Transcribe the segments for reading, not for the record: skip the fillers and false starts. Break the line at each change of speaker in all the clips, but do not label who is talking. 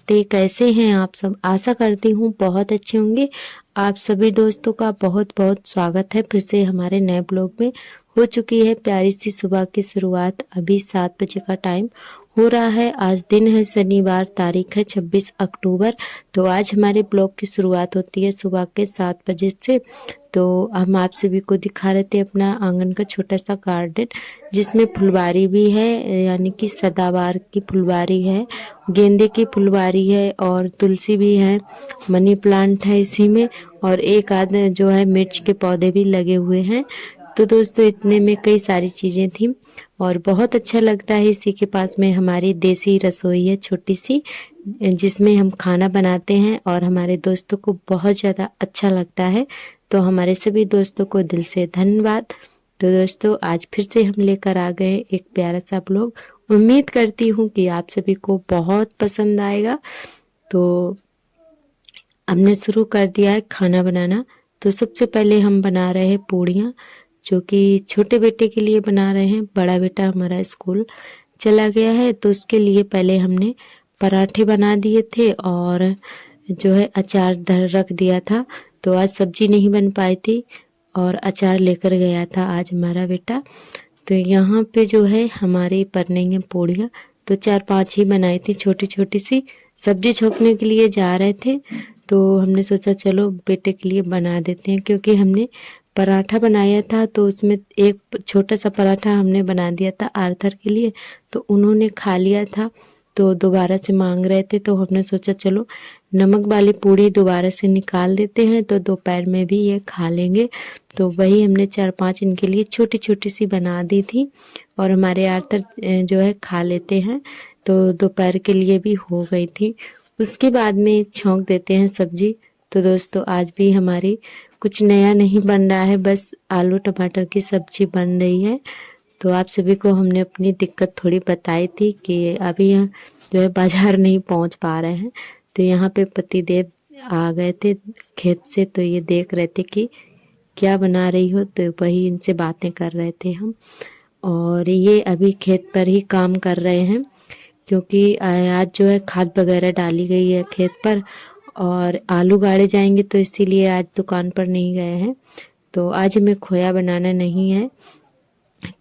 नमस्ते, कैसे हैं आप सब? आशा करती हूँ बहुत अच्छे होंगे। आप सभी दोस्तों का बहुत बहुत स्वागत है फिर से हमारे नए ब्लॉग में। हो चुकी है प्यारी सी सुबह की शुरुआत। अभी 7 बजे का टाइम हो रहा है। आज दिन है शनिवार, तारीख है 26 अक्टूबर। तो आज हमारे ब्लॉग की शुरुआत होती है सुबह के 7 बजे से। तो हम आप सभी को दिखा रहे थे अपना आंगन का छोटा सा गार्डन, जिसमें फुलवारी भी है, यानी कि सदाबहार की फुलवारी है, गेंदे की फुलवारी है और तुलसी भी है, मनी प्लांट है इसी में, और एक आध जो है मिर्च के पौधे भी लगे हुए हैं। तो दोस्तों इतने में कई सारी चीज़ें थी और बहुत अच्छा लगता है। इसी के पास में हमारी देसी रसोई है छोटी सी, जिसमें हम खाना बनाते हैं और हमारे दोस्तों को बहुत ज़्यादा अच्छा लगता है। तो हमारे सभी दोस्तों को दिल से धन्यवाद। तो दोस्तों आज फिर से हम लेकर आ गए एक प्यारा सा ब्लॉग। उम्मीद करती हूँ कि आप सभी को बहुत पसंद आएगा। तो हमने शुरू कर दिया है खाना बनाना। तो सबसे पहले हम बना रहे हैं पूड़ियाँ, जो कि छोटे बेटे के लिए बना रहे हैं। बड़ा बेटा हमारा स्कूल चला गया है, तो उसके लिए पहले हमने पराठे बना दिए थे और जो है अचार धर रख दिया था। तो आज सब्जी नहीं बन पाई थी और अचार लेकर गया था आज हमारा बेटा। तो यहाँ पे जो है हमारी बनेंगे पूड़ियाँ। तो 4-5 ही बनाई थी छोटी छोटी सी। सब्जी छोकने के लिए जा रहे थे तो हमने सोचा चलो बेटे के लिए बना देते हैं, क्योंकि हमने पराठा बनाया था तो उसमें एक छोटा सा पराठा हमने बना दिया था आर्थर के लिए, तो उन्होंने खा लिया था। तो दोबारा से मांग रहे थे तो हमने सोचा चलो नमक वाली पूड़ी दोबारा से निकाल देते हैं, तो दोपहर में भी ये खा लेंगे। तो वही हमने 4-5 इनके लिए छोटी छोटी सी बना दी थी और हमारे आर्थर जो है खा लेते हैं, तो दोपहर के लिए भी हो गई थी। उसके बाद में छौंक देते हैं सब्जी। तो दोस्तों आज भी हमारी कुछ नया नहीं बन रहा है, बस आलू टमाटर की सब्जी बन रही है। तो आप सभी को हमने अपनी दिक्कत थोड़ी बताई थी कि अभी जो है बाजार नहीं पहुंच पा रहे हैं। तो यहाँ पे पतिदेव आ गए थे खेत से, तो ये देख रहे थे कि क्या बना रही हो, तो वही इनसे बातें कर रहे थे हम। और ये अभी खेत पर ही काम कर रहे हैं, क्योंकि आज जो है खाद वगैरह डाली गई है खेत पर और आलू गाड़े जाएंगे, तो इसीलिए आज दुकान पर नहीं गए हैं। तो आज हमें खोया बनाना नहीं है,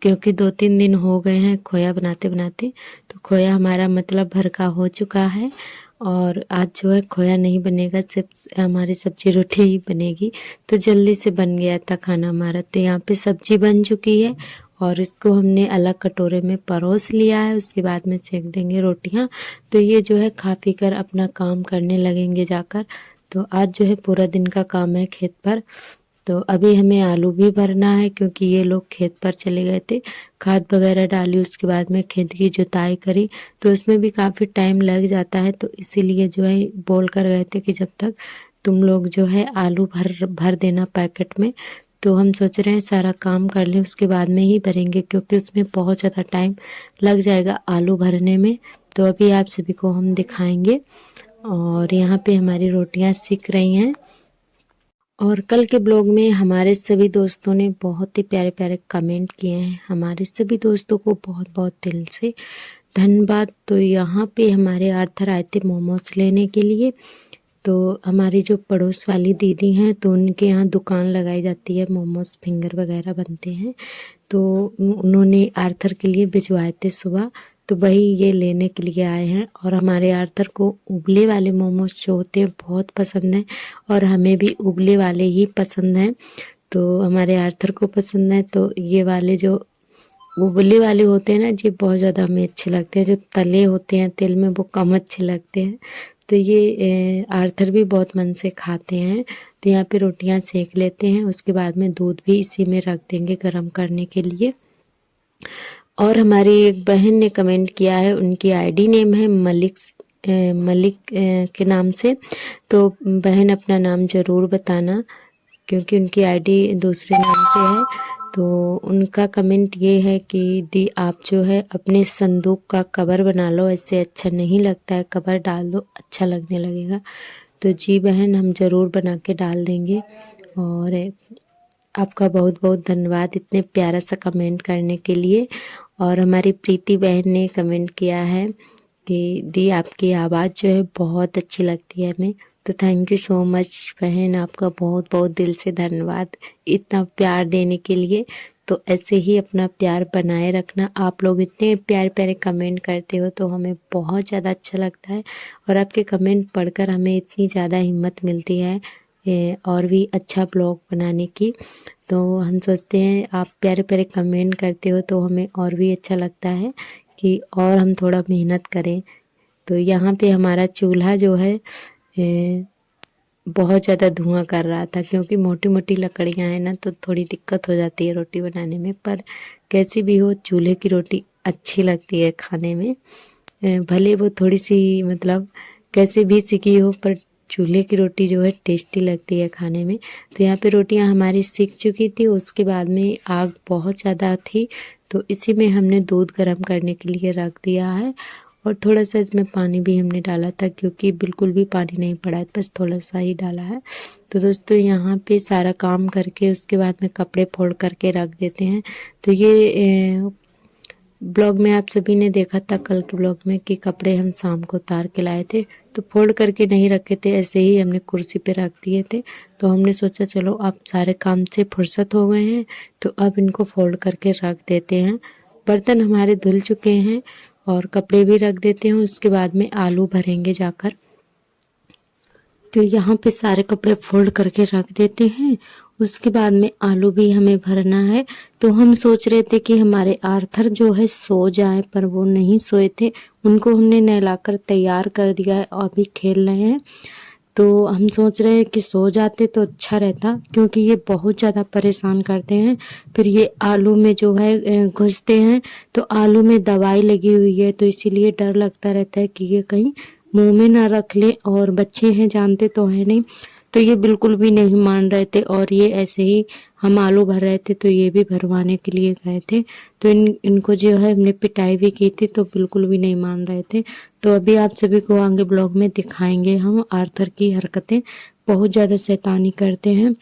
क्योंकि 2-3 दिन हो गए हैं खोया बनाते बनाते। तो खोया हमारा मतलब भर का हो चुका है और आज जो है खोया नहीं बनेगा, सिर्फ हमारी सब्जी रोटी ही बनेगी। तो जल्दी से बन गया था खाना हमारा। तो यहाँ पे सब्जी बन चुकी है और इसको हमने अलग कटोरे में परोस लिया है। उसके बाद में सेक देंगे रोटियाँ। तो ये जो है खा पी कर अपना काम करने लगेंगे जाकर। तो आज जो है पूरा दिन का काम है खेत पर। तो अभी हमें आलू भी भरना है, क्योंकि ये लोग खेत पर चले गए थे, खाद वगैरह डाली, उसके बाद में खेत की जुताई करी, तो उसमें भी काफ़ी टाइम लग जाता है। तो इसीलिए जो है बोल कर गए थे कि जब तक तुम लोग जो है आलू भर देना पैकेट में। तो हम सोच रहे हैं सारा काम कर लें उसके बाद में ही भरेंगे, क्योंकि उसमें बहुत ज़्यादा टाइम लग जाएगा आलू भरने में। तो अभी आप सभी को हम दिखाएंगे। और यहाँ पे हमारी रोटियाँ सिक रही हैं। और कल के ब्लॉग में हमारे सभी दोस्तों ने बहुत ही प्यारे प्यारे कमेंट किए हैं। हमारे सभी दोस्तों को बहुत बहुत दिल से धन्यवाद। तो यहाँ पे हमारे आर्थर आए थे मोमोज लेने के लिए। तो हमारी जो पड़ोस वाली दीदी हैं, तो उनके यहाँ दुकान लगाई जाती है, मोमोज फिंगर वगैरह बनते हैं। तो उन्होंने आर्थर के लिए भिजवाए थे सुबह, तो वही ये लेने के लिए आए हैं। और हमारे आर्थर को उबले वाले मोमोज जो होते हैं बहुत पसंद हैं, और हमें भी उबले वाले ही पसंद हैं। तो हमारे आर्थर को पसंद है। तो ये वाले जो उबले वाले होते हैं ना जी, बहुत ज़्यादा हमें अच्छे लगते हैं। जो तले होते हैं तेल में वो कम अच्छे लगते हैं। तो ये आर्थर भी बहुत मन से खाते हैं। तो यहाँ पे रोटियां सेक लेते हैं, उसके बाद में दूध भी इसी में रख देंगे गर्म करने के लिए। और हमारी एक बहन ने कमेंट किया है, उनकी आईडी नेम है मलिक के नाम से। तो बहन अपना नाम ज़रूर बताना, क्योंकि उनकी आईडी दूसरे नाम से है। तो उनका कमेंट ये है कि दी आप जो है अपने संदूक का कवर बना लो, ऐसे अच्छा नहीं लगता है, कवर डाल दो अच्छा लगने लगेगा। तो जी बहन, हम ज़रूर बना के डाल देंगे। और आपका बहुत बहुत धन्यवाद इतने प्यारा सा कमेंट करने के लिए। और हमारी प्रीति बहन ने कमेंट किया है कि दी आपकी आवाज़ जो है बहुत अच्छी लगती है हमें। तो थैंक यू सो मच बहन, आपका बहुत बहुत दिल से धन्यवाद इतना प्यार देने के लिए। तो ऐसे ही अपना प्यार बनाए रखना। आप लोग इतने प्यारे प्यारे कमेंट करते हो तो हमें बहुत ज़्यादा अच्छा लगता है, और आपके कमेंट पढ़कर हमें इतनी ज़्यादा हिम्मत मिलती है और भी अच्छा ब्लॉग बनाने की। तो हम सोचते हैं आप प्यारे प्यारे कमेंट करते हो तो हमें और भी अच्छा लगता है कि और हम थोड़ा मेहनत करें। तो यहाँ पे हमारा चूल्हा जो है बहुत ज़्यादा धुआं कर रहा था, क्योंकि मोटी मोटी लकड़ियाँ हैं ना, तो थोड़ी दिक्कत हो जाती है रोटी बनाने में। पर कैसी भी हो, चूल्हे की रोटी अच्छी लगती है खाने में। भले वो थोड़ी सी मतलब कैसे भी सिकी हो, पर चूल्हे की रोटी जो है टेस्टी लगती है खाने में। तो यहाँ पे रोटियाँ हमारी सिक चुकी थी, उसके बाद में आग बहुत ज़्यादा थी, तो इसी में हमने दूध गर्म करने के लिए रख दिया है। और थोड़ा सा इसमें पानी भी हमने डाला था, क्योंकि बिल्कुल भी पानी नहीं पड़ा है, बस थोड़ा सा ही डाला है। तो दोस्तों यहाँ पे सारा काम करके उसके बाद में कपड़े फोल्ड करके रख देते हैं। तो ये ब्लॉग में आप सभी ने देखा था कल के ब्लॉग में कि कपड़े हम शाम को उतार के लाए थे, तो फोल्ड करके नहीं रखे थे, ऐसे ही हमने कुर्सी पे रख दिए थे। तो हमने सोचा चलो अब सारे काम से फुर्सत हो गए हैं, तो अब इनको फोल्ड करके रख देते हैं। बर्तन हमारे धुल चुके हैं और कपड़े भी रख देते हैं, उसके बाद में आलू भरेंगे जाकर। तो यहाँ पे सारे कपड़े फोल्ड करके रख देते हैं, उसके बाद में आलू भी हमें भरना है। तो हम सोच रहे थे कि हमारे आर्थर जो है सो जाएं, पर वो नहीं सोए थे। उनको हमने नहलाकर तैयार कर दिया है और अभी खेल रहे हैं। तो हम सोच रहे हैं कि सो जाते तो अच्छा रहता, क्योंकि ये बहुत ज़्यादा परेशान करते हैं। फिर ये आलू में जो है घुसते हैं, तो आलू में दवाई लगी हुई है, तो इसीलिए डर लगता रहता है कि ये कहीं मुंह में ना रख ले। और बच्चे हैं, जानते तो है नहीं, तो ये बिल्कुल भी नहीं मान रहे थे। और ये ऐसे ही हम आलू भर रहे थे तो ये भी भरवाने के लिए गए थे। तो इनको जो है हमने पिटाई भी की थी, तो बिल्कुल भी नहीं मान रहे थे। तो अभी आप सभी को आगे ब्लॉग में दिखाएंगे हम आर्थर की हरकतें। बहुत ज़्यादा शैतानी करते हैं।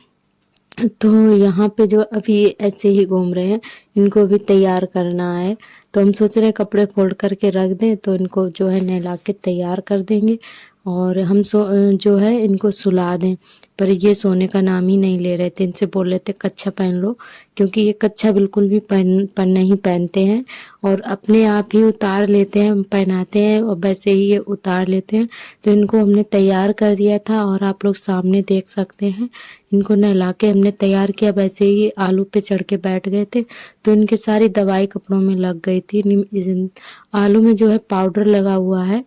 तो यहाँ पे जो अभी ऐसे ही घूम रहे हैं, इनको भी तैयार करना है। तो हम सोच रहे हैं कपड़े फोल्ड करके रख दें, तो इनको जो है नहला के तैयार कर देंगे और हम जो है इनको सुला दें। पर ये सोने का नाम ही नहीं ले रहे थे। इनसे बोल रहे थे कच्छा पहन लो, क्योंकि ये कच्छा बिल्कुल भी नहीं पहनते हैं और अपने आप ही उतार लेते हैं, पहनाते हैं और वैसे ही ये उतार लेते हैं। तो इनको हमने तैयार कर दिया था और आप लोग सामने देख सकते हैं। इनको नहला के हमने तैयार किया, वैसे ही आलू पे चढ़ के बैठ गए थे, तो इनकी सारी दवाई कपड़ों में लग गई थी। आलू में जो है पाउडर लगा हुआ है,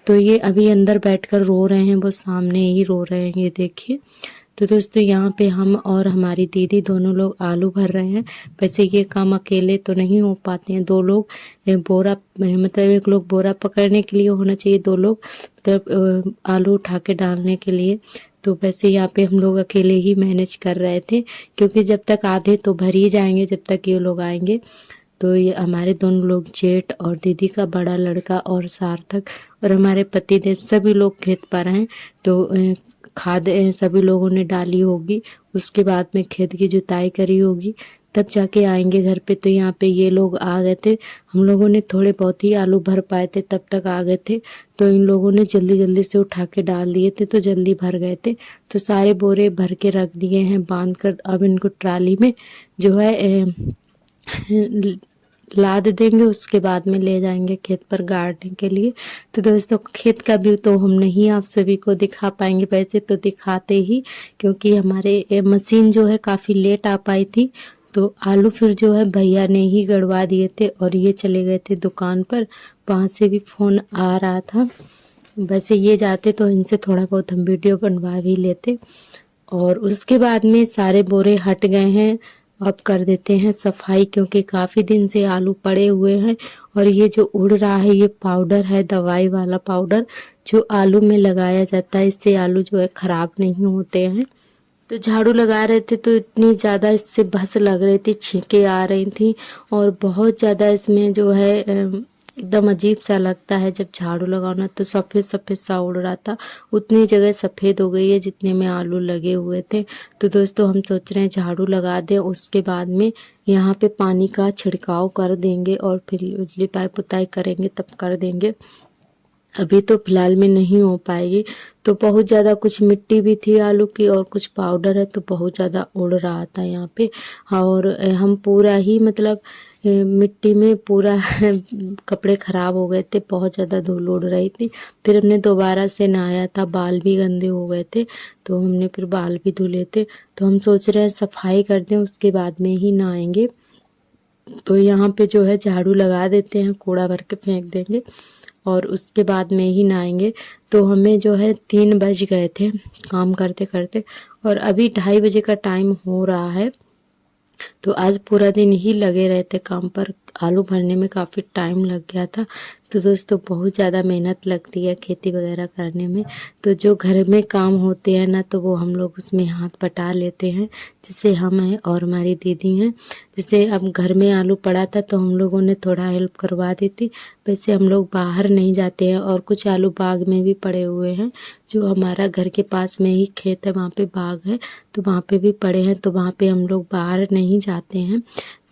तो ये अभी अंदर बैठकर रो रहे हैं, वो सामने ही रो रहे हैं, ये देखिए। तो दोस्तों यहाँ पे हम और हमारी दीदी दोनों लोग आलू भर रहे हैं। वैसे ये काम अकेले तो नहीं हो पाते हैं, दो लोग बोरा मतलब एक लोग बोरा पकड़ने के लिए होना चाहिए, दो लोग मतलब आलू उठा के डालने के लिए। तो वैसे यहाँ पे हम लोग अकेले ही मैनेज कर रहे थे, क्योंकि जब तक आधे तो भर ही जाएंगे जब तक ये लोग आएंगे। तो ये हमारे दोनों लोग, जेठ और दीदी का बड़ा लड़का और सार्थक और हमारे पतिदेव, सभी लोग खेत पर हैं। तो खाद सभी लोगों ने डाली होगी, उसके बाद में खेत की जुताई करी होगी, तब जाके आएंगे घर पे। तो यहाँ पे ये लोग आ गए थे, हम लोगों ने थोड़े बहुत ही आलू भर पाए थे, तब तक आ गए थे। तो इन लोगों ने जल्दी जल्दी से उठा के डाल दिए थे, तो जल्दी भर गए थे। तो सारे बोरे भर के रख दिए हैं बांध कर। अब इनको ट्राली में जो है लाद देंगे, उसके बाद में ले जाएंगे खेत पर गाड़ने के लिए। तो दोस्तों खेत का व्यू तो हम नहीं आप सभी को दिखा पाएंगे, वैसे तो दिखाते ही, क्योंकि हमारे मशीन जो है काफ़ी लेट आ पाई थी। तो आलू फिर जो है भैया ने ही गड़वा दिए थे और ये चले गए थे दुकान पर, वहाँ से भी फ़ोन आ रहा था। वैसे ये जाते तो इनसे थोड़ा बहुत हम वीडियो बनवा भी लेते। और उसके बाद में सारे बोरे हट गए हैं। अब कर देते हैं सफाई, क्योंकि काफ़ी दिन से आलू पड़े हुए हैं। और ये जो उड़ रहा है ये पाउडर है, दवाई वाला पाउडर जो आलू में लगाया जाता है, इससे आलू जो है ख़राब नहीं होते हैं। तो झाड़ू लगा रहे थे तो इतनी ज़्यादा इससे भस लग रही थी, छींके आ रही थी और बहुत ज़्यादा इसमें जो है एकदम अजीब सा लगता है जब झाड़ू लगाना। तो सफ़ेद सफ़ेद सा उड़ रहा था, उतनी जगह सफ़ेद हो गई है जितने में आलू लगे हुए थे। तो दोस्तों हम सोच रहे हैं झाड़ू लगा दें, उसके बाद में यहाँ पे पानी का छिड़काव कर देंगे और फिर लिपाई पुताई करेंगे तब कर देंगे। अभी तो फिलहाल में नहीं हो पाएगी। तो बहुत ज़्यादा कुछ मिट्टी भी थी आलू की और कुछ पाउडर है, तो बहुत ज़्यादा उड़ रहा था यहाँ पे। और हम पूरा ही मतलब मिट्टी में पूरा कपड़े ख़राब हो गए थे, बहुत ज़्यादा धूल उड़ रही थी। फिर हमने दोबारा से नहाया था, बाल भी गंदे हो गए थे, तो हमने फिर बाल भी धुले थे। तो हम सोच रहे हैं सफाई कर दें, उसके बाद में ही नहाएंगे। तो यहाँ पे जो है झाड़ू लगा देते हैं, कूड़ा भर के फेंक देंगे और उसके बाद में ही नहाएंगे। तो हमें जो है 3 बज गए थे काम करते करते, और अभी 2:30 बजे का टाइम हो रहा है। तो आज पूरा दिन ही लगे रहे थे काम पर। आलू भरने में काफ़ी टाइम लग गया था। तो दोस्तों बहुत ज़्यादा मेहनत लगती है खेती वगैरह करने में। तो जो घर में काम होते हैं ना, तो वो हम लोग उसमें हाथ बटा लेते हैं। जैसे हम हैं और हमारी दीदी हैं। जैसे अब घर में आलू पड़ा था तो हम लोगों ने थोड़ा हेल्प करवा दी थी। वैसे हम लोग बाहर नहीं जाते हैं, और कुछ आलू बाग में भी पड़े हुए हैं। जो हमारा घर के पास में ही खेत है, वहाँ पे बाग है, तो वहाँ पे भी पड़े हैं। तो वहाँ पे हम लोग बाहर नहीं जाते हैं।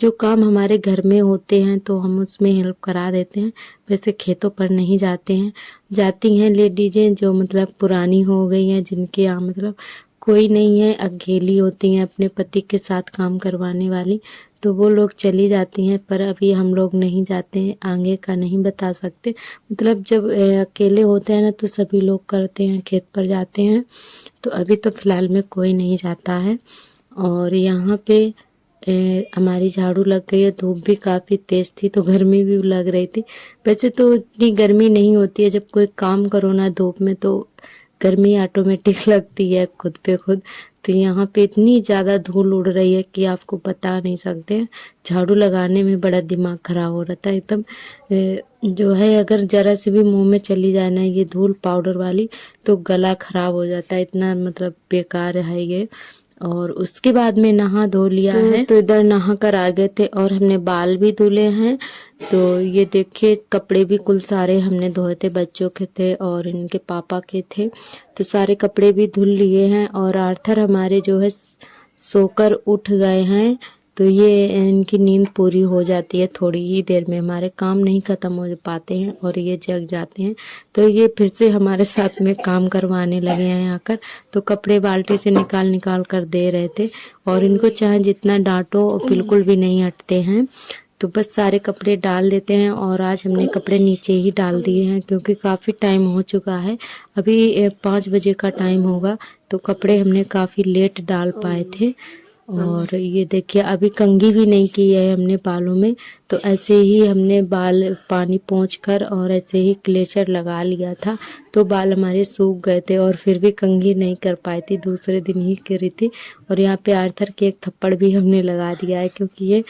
जो काम हमारे घर में होते हैं तो हम उसमें हेल्प करा देते हैं। वैसे खेतों पर नहीं जाते हैं। जाती हैं लेडीजें जो मतलब पुरानी हो गई हैं, जिनके यहाँ मतलब कोई नहीं है, अकेली होती हैं अपने पति के साथ काम करवाने वाली, तो वो लोग चली जाती हैं। पर अभी हम लोग नहीं जाते हैं, आगे का नहीं बता सकते। मतलब जब अकेले होते हैं ना, तो सभी लोग करते हैं, खेत पर जाते हैं। तो अभी तो फ़िलहाल में कोई नहीं जाता है। और यहाँ पे हमारी झाड़ू लग गई है। धूप भी काफ़ी तेज़ थी, तो गर्मी भी लग रही थी। वैसे तो इतनी गर्मी नहीं होती है, जब कोई काम करो ना धूप में तो गर्मी ऑटोमेटिक लगती है खुद पे खुद। तो यहाँ पे इतनी ज़्यादा धूल उड़ रही है कि आपको बता नहीं सकते हैं। झाड़ू लगाने में बड़ा दिमाग ख़राब हो रहा था एकदम। जो है अगर ज़रा से भी मुंह में चली जाए ना ये धूल पाउडर वाली, तो गला ख़राब हो जाता है। इतना मतलब बेकार है ये। और उसके बाद में नहा धो लिया है। तो इधर नहा कर आ गए थे और हमने बाल भी धुले हैं। तो ये देखिए कपड़े भी कुल सारे हमने धोए थे, बच्चों के थे और इनके पापा के थे। तो सारे कपड़े भी धुल लिए हैं। और आर्थर हमारे जो है सोकर उठ गए हैं। तो ये इनकी नींद पूरी हो जाती है थोड़ी ही देर में, हमारे काम नहीं ख़त्म हो पाते हैं और ये जग जाते हैं। तो ये फिर से हमारे साथ में काम करवाने लगे हैं आकर। तो कपड़े बाल्टी से निकाल निकाल कर दे रहे थे, और इनको चाहे जितना डांटो बिल्कुल भी नहीं हटते हैं। तो बस सारे कपड़े डाल देते हैं। और आज हमने कपड़े नीचे ही डाल दिए हैं, क्योंकि काफ़ी टाइम हो चुका है। अभी 5 बजे का टाइम होगा, तो कपड़े हमने काफ़ी लेट डाल पाए थे। और ये देखिए अभी कंघी भी नहीं की है हमने बालों में। तो ऐसे ही हमने बाल पानी पोंछ कर और ऐसे ही क्लेचर लगा लिया था। तो बाल हमारे सूख गए थे, और फिर भी कंघी नहीं कर पाई थी, दूसरे दिन ही करी थी। और यहाँ पे आर्थर के एक थप्पड़ भी हमने लगा दिया है, क्योंकि ये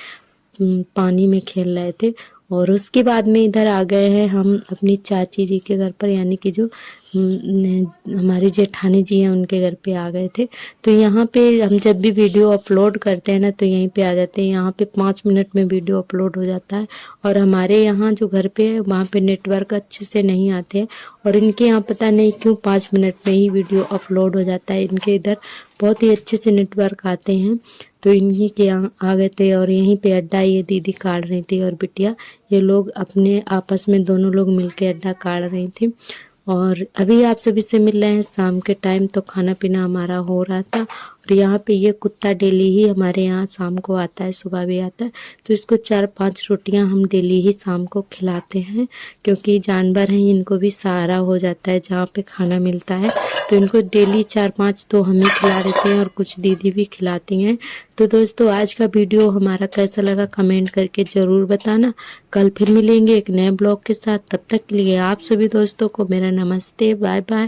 पानी में खेल रहे थे। और उसके बाद में इधर आ गए हैं हम अपनी चाची जी के घर पर, यानी कि जो हमारी जेठानी जी हैं उनके घर पे आ गए थे। तो यहाँ पे हम जब भी वीडियो अपलोड करते हैं ना, तो यहीं पे आ जाते हैं। यहाँ पे 5 मिनट में वीडियो अपलोड हो जाता है। और हमारे यहाँ जो घर पे है वहाँ पे नेटवर्क अच्छे से नहीं आते हैं, और इनके यहाँ पता नहीं क्यों 5 मिनट में ही वीडियो अपलोड हो जाता है। इनके इधर बहुत ही अच्छे से नेटवर्क आते हैं। तो इन्हीं के यहाँ आ गए थे, और यहीं पे अड्डा ये दीदी काट रही थी और बिटिया, ये लोग अपने आपस में दोनों लोग मिलके अड्डा काट रही थी। और अभी आप सभी से मिल रहे हैं शाम के टाइम। तो खाना पीना हमारा हो रहा था। और यहाँ पे ये कुत्ता डेली ही हमारे यहाँ शाम को आता है, सुबह भी आता है। तो इसको 4-5 रोटियां हम डेली ही शाम को खिलाते हैं, क्योंकि जानवर हैं, इनको भी सहारा हो जाता है जहाँ पे खाना मिलता है। तो इनको डेली 4-5 तो हमें खिला देते हैं, और कुछ दीदी भी खिलाती हैं। तो दोस्तों आज का वीडियो हमारा कैसा लगा कमेंट करके ज़रूर बताना। कल फिर मिलेंगे एक नए ब्लॉग के साथ। तब तक के लिए आप सभी दोस्तों को मेरा नमस्ते, बाय बाय।